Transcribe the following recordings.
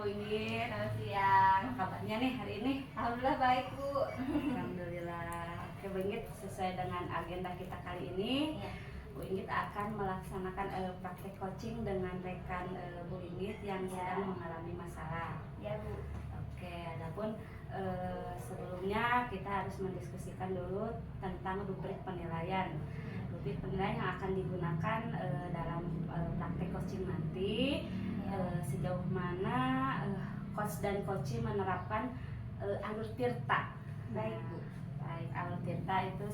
Bu Inggit. Selamat siang. Apa kabarnya nih hari ini? Alhamdulillah baik, Bu. Alhamdulillah. Oke Bu Inggit, sesuai dengan agenda kita kali ini, Iya. Bu Inggit akan melaksanakan praktek coaching dengan rekan Bu Inggit yang Iya. sedang mengalami masalah. Ya, Bu. Oke, adapun sebelumnya kita harus mendiskusikan dulu tentang rubrik penilaian. Rubrik penilaian yang akan digunakan dalam praktek coaching nanti. Sejauh mana coach dan coaching menerapkan alur tirta. Baik, Bu. Baik, alur tirta itu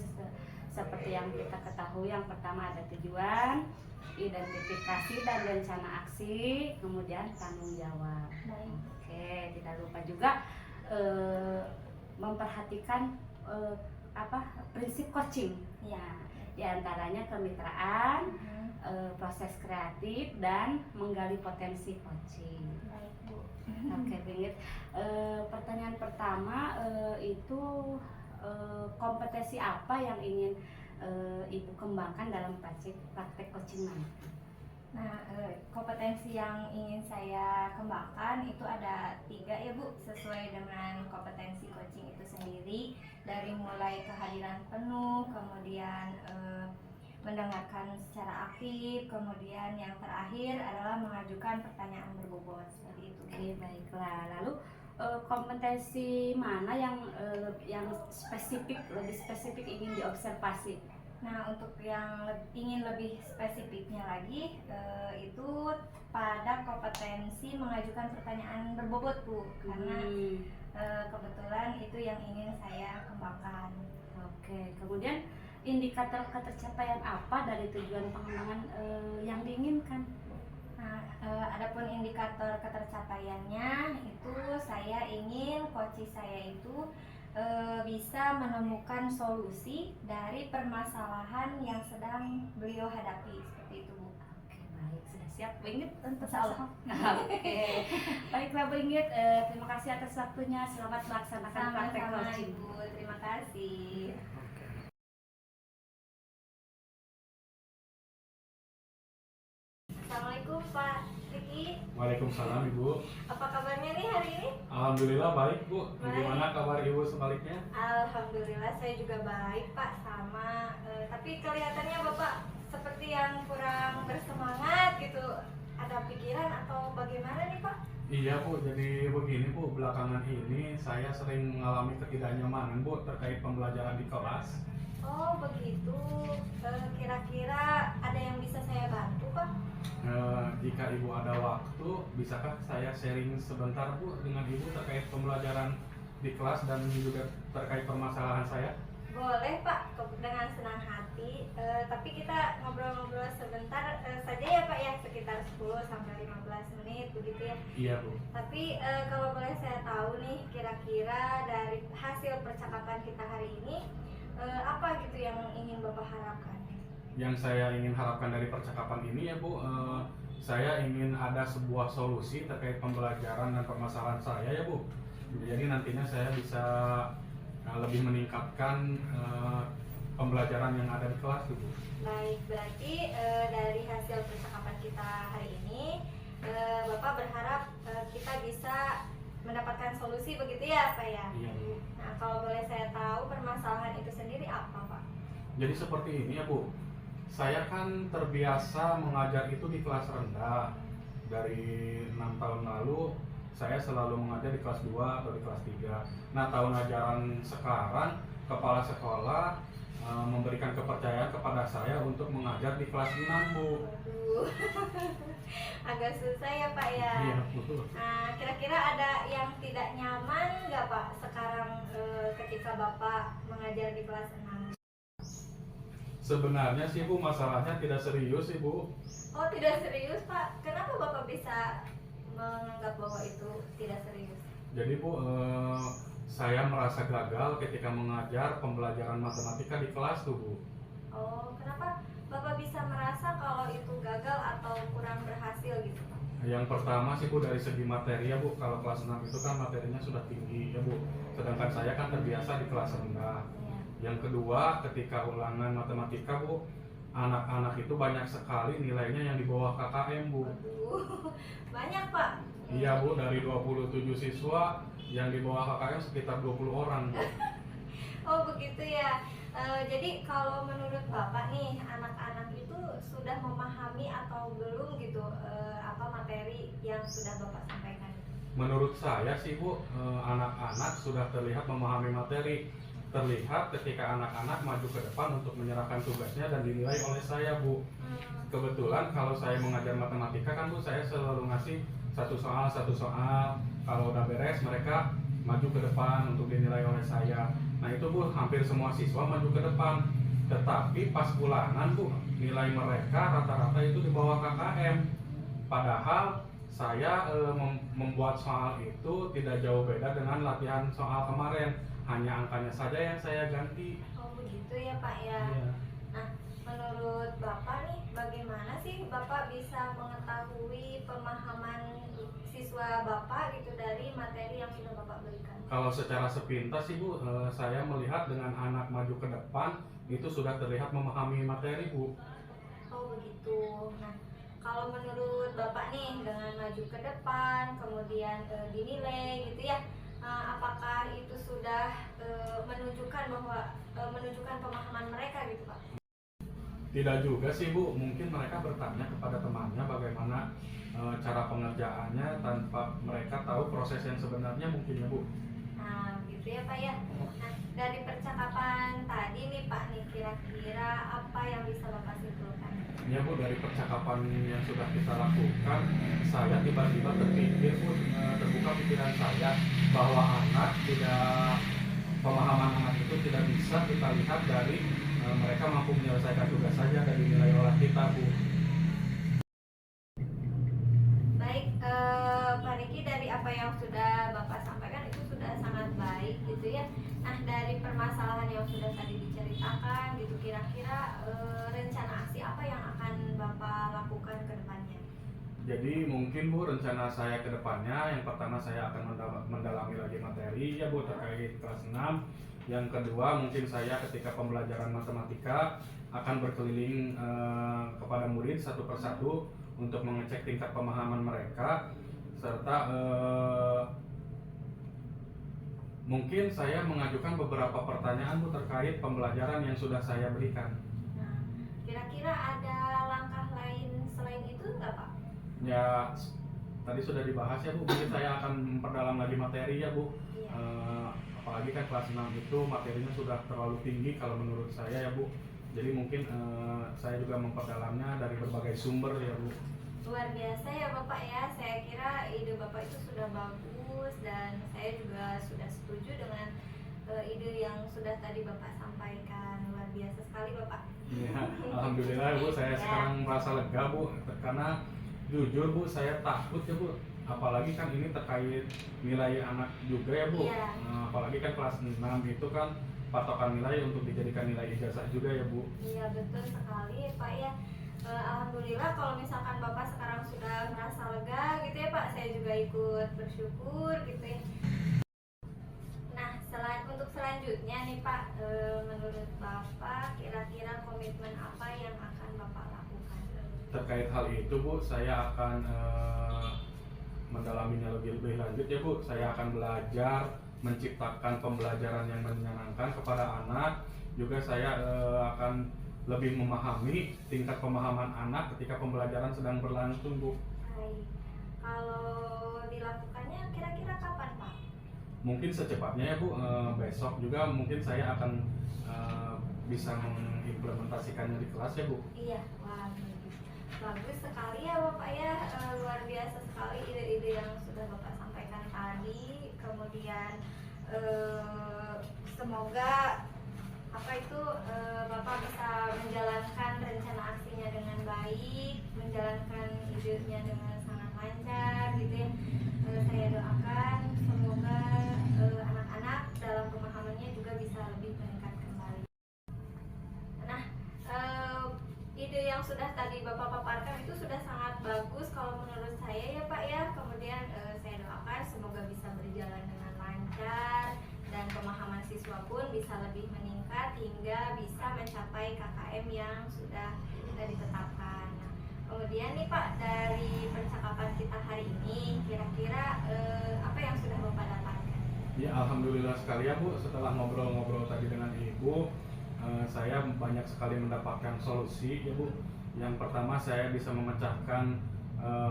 seperti yang kita ketahui, yang pertama ada tujuan, identifikasi dan rencana aksi, kemudian tanggung jawab. Baik. Oke, tidak lupa juga memperhatikan prinsip coaching. Ya. Di antaranya kemitraan, proses kreatif dan menggali potensi coaching. Baik, Bu. Oke, Bingit. Pertanyaan pertama itu kompetensi apa yang ingin Ibu kembangkan dalam praktek coaching nanti? Nah, kompetensi yang ingin saya kembangkan itu ada 3 ya, Bu, sesuai dengan kompetensi coaching itu sendiri, dari mulai kehadiran penuh, kemudian mendengarkan secara aktif, kemudian yang terakhir adalah mengajukan pertanyaan berbobot, seperti itu. Oke, baiklah. Lalu kompetensi mana yang lebih spesifik ingin diobservasi? Nah, untuk yang ingin lebih spesifiknya lagi, itu pada kompetensi mengajukan pertanyaan berbobot, Bu, karena kebetulan itu yang ingin saya kembangkan. Oke, kemudian indikator ketercapaian apa dari tujuan pengembangan yang diinginkan? Nah, adapun indikator ketercapaiannya itu saya ingin coach saya itu bisa menemukan solusi dari permasalahan yang sedang beliau hadapi, seperti itu, Bu. Oke, baik, sudah siap Bu Inggit untuk Insyaallah. Oke, baiklah Bu Inggit, terima kasih atas waktunya. Selamat melaksanakan praktek Sama-sama, coaching. Ibu. Terima kasih. Assalamualaikum, Pak Riki. Waalaikumsalam Ibu. Apa kabarnya nih hari ini? Alhamdulillah baik Bu. Baik. Bagaimana kabar Ibu sebaliknya? Alhamdulillah saya juga baik, Pak, sama. Tapi kelihatannya Bapak seperti yang kurang bersemangat gitu. Ada pikiran atau bagaimana nih, Pak? Iya Bu, jadi begini Bu, belakangan ini saya sering mengalami ketidaknyamanan Bu terkait pembelajaran di kelas. Oh begitu. Kira-kira ada yang bisa saya bantu, Pak? Jika Ibu ada waktu, bisakah saya sharing sebentar Bu dengan Ibu terkait pembelajaran di kelas dan juga terkait permasalahan saya? Boleh, Pak, dengan senang hati. Tapi kita ngobrol-ngobrol sebentar saja ya, Pak, ya, sekitar 10-15 menit begitu ya. Iya Bu. Tapi kalau boleh saya tahu nih, kira-kira dari hasil percakapan kita hari ini apa gitu yang ingin Bapak harapkan? Yang saya ingin harapkan dari percakapan ini ya Bu, saya ingin ada sebuah solusi terkait pembelajaran dan permasalahan saya ya Bu. Jadi nantinya saya bisa lebih meningkatkan pembelajaran yang ada di kelas tuh Bu. Baik, berarti dari hasil percakapan kita hari ini, Bapak berharap kita bisa mendapatkan solusi begitu ya, Pak ya? Iya Bu. Nah, kalau boleh saya tahu permasalahan itu sendiri apa, Pak? Jadi seperti ini ya Bu. Saya kan terbiasa mengajar itu di kelas rendah. Dari 6 tahun lalu saya selalu mengajar di kelas 2 atau di kelas 3. Nah, tahun ajaran sekarang kepala sekolah memberikan kepercayaan kepada saya untuk mengajar di kelas 6 Bu. Waduh, agak susah ya, Pak ya? Iya Bu. Nah, kira-kira ada yang tidak nyaman nggak, Pak, sekarang ketika Bapak mengajar di kelas 6? Sebenarnya sih Bu, masalahnya tidak serius sih Bu. Oh, tidak serius, Pak. Kenapa Bapak bisa menganggap bahwa itu tidak serius? Jadi Bu, saya merasa gagal ketika mengajar pembelajaran matematika di kelas tuh Bu. Oh, kenapa Bapak bisa merasa kalau itu gagal atau kurang berhasil gitu, Pak? Yang pertama sih Bu, dari segi materi ya Bu, kalau kelas 6 itu kan materinya sudah tinggi ya Bu. Sedangkan saya kan terbiasa di kelas rendah. Iya. Yang kedua, ketika ulangan matematika Bu, anak-anak itu banyak sekali nilainya yang di bawah KKM, Bu. Waduh, banyak Pak. Iya, Bu, dari 27 siswa yang di bawah KKM sekitar 20 orang, Bu. Oh begitu ya. Jadi kalau menurut Bapak nih, anak-anak itu sudah memahami atau belum gitu apa materi yang sudah Bapak sampaikan? Menurut saya sih, Bu, anak-anak sudah terlihat memahami materi. Terlihat ketika anak-anak maju ke depan untuk menyerahkan tugasnya dan dinilai oleh saya, Bu. Kebetulan kalau saya mengajar matematika kan, Bu, saya selalu ngasih satu soal. Kalau udah beres mereka maju ke depan untuk dinilai oleh saya. Nah itu, Bu, hampir semua siswa maju ke depan. Tetapi pas bulanan, Bu, nilai mereka rata-rata itu di bawah KKM. Padahal saya membuat soal itu tidak jauh beda dengan latihan soal kemarin. Hanya angkanya saja yang saya ganti. Oh begitu ya Pak ya. Iya. Nah, menurut Bapak nih, bagaimana sih Bapak bisa mengetahui pemahaman siswa Bapak gitu dari materi yang sudah Bapak berikan? Kalau secara sepintas sih, Bu, saya melihat dengan anak maju ke depan itu sudah terlihat memahami materi, Bu. Oh begitu. Nah, kalau menurut Bapak nih, dengan maju ke depan, kemudian dinilai gitu ya, apakah itu sudah menunjukkan bahwa menunjukkan pemahaman mereka gitu Pak? Tidak juga sih, Bu, mungkin mereka bertanya kepada temannya bagaimana cara pengerjaannya tanpa mereka tahu proses yang sebenarnya mungkin ya, Bu. Nah, gitu ya Pak ya. Nah, dari percakapan tadi nih Pak nih, kira-kira apa yang bisa Bapak simpulkan? Ya, Bu, dari percakapan yang sudah kita lakukan, saya tiba-tiba terpikir, Bu, terbuka pikiran saya bahwa pemahaman anak itu tidak bisa kita lihat dari mereka mampu menyelesaikan tugas saja dan dinilai oleh kita, Bu. Baik, Pak Riki, dari apa yang sudah Bapak sampaikan itu sudah sangat baik gitu ya. Nah, dari permasalahan yang sudah tadi diceritakan gitu, kira-kira rencana aksi apa yang akan Bapak lakukan ke depannya? Jadi mungkin, Bu, rencana saya ke depannya yang pertama saya akan mendalami lagi materi ya, Bu, terkait kelas 6. Yang kedua mungkin saya ketika pembelajaran matematika akan berkeliling kepada murid satu persatu untuk mengecek tingkat pemahaman mereka serta mungkin saya mengajukan beberapa pertanyaan, Bu, terkait pembelajaran yang sudah saya berikan. Nah, kira-kira ada langkah lain selain itu nggak Pak? Ya, tadi sudah dibahas ya, Bu, mungkin saya akan memperdalam lagi materi ya, Bu. Iya. Apalagi kan kelas 6 itu materinya sudah terlalu tinggi kalau menurut saya ya, Bu. Jadi mungkin saya juga memperdalamnya dari berbagai sumber ya, Bu. Luar biasa ya Bapak ya. Saya kira ide Bapak itu sudah bagus dan saya juga sudah setuju dengan ide yang sudah tadi Bapak sampaikan. Luar biasa sekali Bapak. Ya, alhamdulillah, Bu, saya sekarang merasa lega, Bu, karena jujur, Bu, saya takut ya, Bu. Apalagi kan ini terkait nilai anak juga ya, Bu. Iya. Apalagi kan kelas 6 itu kan patokan nilai untuk dijadikan nilai ijazah juga ya, Bu. Iya betul sekali Pak ya. Alhamdulillah kalau misalkan Bapak sekarang sudah merasa lega gitu ya Pak, saya juga ikut bersyukur gitu ya. Nah, untuk selanjutnya nih Pak, menurut Bapak kira-kira komitmen apa yang akan Bapak lakukan? Terkait hal itu, Bu, saya akan mendalaminya lebih lanjut ya, Bu. Saya akan belajar menciptakan pembelajaran yang menyenangkan kepada anak. Juga saya akan lebih memahami tingkat pemahaman anak ketika pembelajaran sedang berlangsung, Bu. Baik. Kalau dilakukannya kira-kira kapan Pak? Mungkin secepatnya ya, Bu. Besok juga mungkin saya akan bisa mengimplementasikannya di kelas ya, Bu. Iya, wah bagus sekali ya Bapak ya. Luar biasa sekali ide-ide yang sudah Bapak sampaikan tadi. Kemudian semoga Bapak bisa menjalankan rencana aksinya dengan baik, menjalankan idenya dengan sangat lancar gitu ya. Saya doakan semoga anak-anak dalam pemahamannya juga bisa lebih meningkat kembali. Nah, ide yang sudah tadi Bapak paparkan itu sudah sangat bagus kalau menurut saya ya Pak ya. Kemudian saya doakan semoga bisa berjalan dengan lancar dan pemahaman siswa pun bisa lebih meningkat meningkat hingga bisa mencapai KKM yang sudah ditetapkan. Nah, kemudian nih Pak, dari percakapan kita hari ini, kira-kira apa yang sudah Bapak dapatkan? Ya alhamdulillah sekali ya Bu, setelah ngobrol-ngobrol tadi dengan Ibu, saya banyak sekali mendapatkan solusi ya Bu. Yang pertama saya bisa memecahkan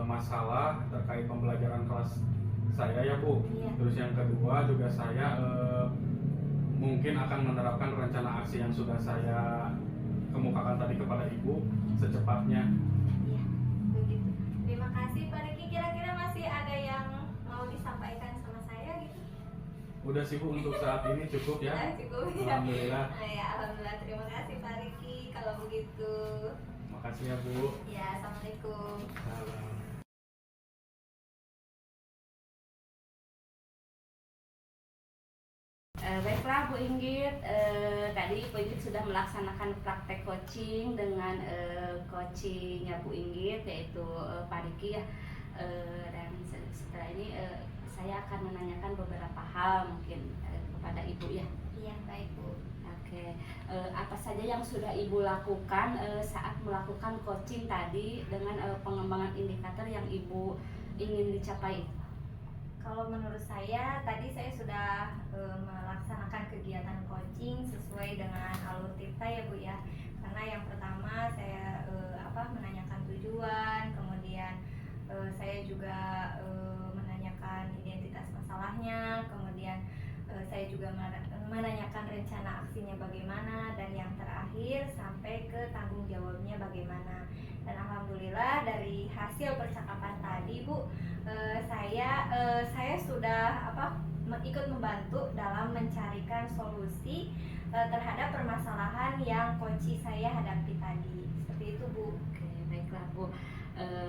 masalah terkait pembelajaran kelas saya ya Bu. Iya. Terus yang kedua juga saya mungkin akan menerapkan rencana aksi yang sudah saya kemukakan tadi kepada Ibu secepatnya. Iya, begitu. Terima kasih Pak Riki. Kira-kira masih ada yang mau disampaikan sama saya gitu? Udah sih Bu, untuk saat ini cukup ya. Sudah cukup ya. Alhamdulillah. Nah, ya, alhamdulillah. Terima kasih Pak Riki. Kalau begitu, Makasih ya Bu. ya, assalamualaikum. Salam. Baiklah Bu Inggit, tadi Bu Inggit sudah melaksanakan praktek coaching dengan coachingnya Bu Inggit, yaitu Pak Riki ya. Dan setelah ini saya akan menanyakan beberapa hal mungkin kepada Ibu ya. Iya, baik Bu. Oke, apa saja yang sudah Ibu lakukan saat melakukan coaching tadi dengan pengembangan indikator yang Ibu ingin dicapai? Kalau menurut saya, tadi saya sudah melaksanakan kegiatan coaching sesuai dengan alur Tirta ya Bu ya. Karena yang pertama saya menanyakan tujuan, kemudian saya juga menanyakan identitas masalahnya, kemudian saya juga menanyakan rencana aksinya bagaimana, dan yang terakhir sampai ke tanggung jawabnya bagaimana. Dan alhamdulillah dari hasil percakapan tadi Bu, saya sudah ikut membantu dalam mencarikan solusi terhadap permasalahan yang coach saya hadapi tadi. Seperti itu Bu. Oke, baiklah Bu.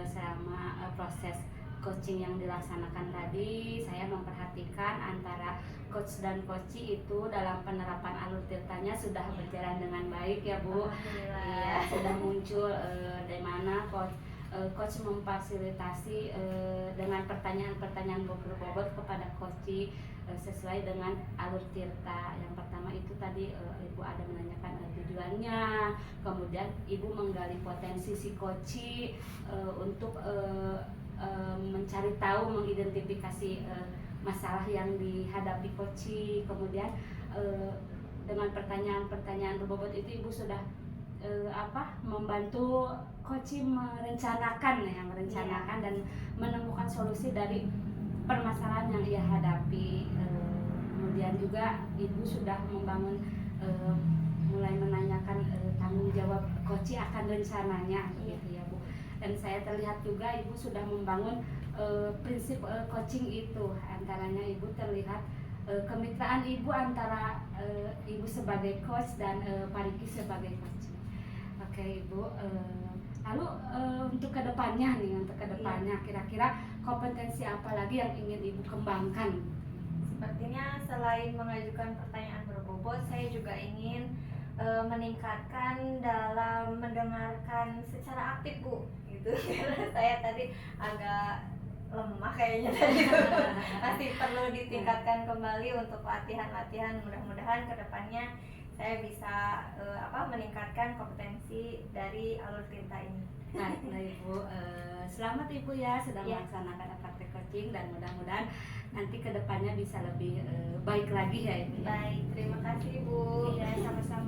Selama proses coaching yang dilaksanakan tadi, saya memperhatikan antara coach dan coachee itu dalam penerapan alur tirtanya sudah berjalan dengan baik ya Bu. Alhamdulillah. Iya, sudah muncul dari mana coach memfasilitasi dengan pertanyaan-pertanyaan berbobot kepada coachee sesuai dengan alur tirta. Yang pertama itu tadi Ibu ada menanyakan tujuannya, kemudian Ibu menggali potensi si coachee untuk mencari tahu, mengidentifikasi masalah yang dihadapi coachee. Kemudian dengan pertanyaan-pertanyaan berbobot itu Ibu sudah membantu coachee merencanakan dan menemukan solusi dari permasalahan yang ia hadapi. Kemudian juga Ibu sudah membangun mulai menanyakan tanggung jawab coachee akan rencananya gitu ya Bu. Dan saya terlihat juga Ibu sudah membangun prinsip coaching itu, antaranya Ibu terlihat kemitraan Ibu antara Ibu sebagai coach dan Pak Riki sebagai coach. Oke Ibu, lalu untuk kedepannya kira-kira kompetensi apa lagi yang ingin Ibu kembangkan? Sepertinya selain mengajukan pertanyaan berbobot, saya juga ingin meningkatkan dalam mendengarkan secara aktif Bu, gitu. Karena saya tadi agak lemah kayaknya tadi. Masih perlu ditingkatkan kembali untuk latihan-latihan. Mudah-mudahan kedepannya saya bisa meningkatkan kompetensi dari alur tirta ini. Baiklah Ibu, selamat Ibu ya sudah Ya. melaksanakan praktek coaching, dan mudah-mudahan nanti kedepannya bisa lebih baik lagi ya Ibu. Baik, terima kasih Bu. Ya, sama-sama.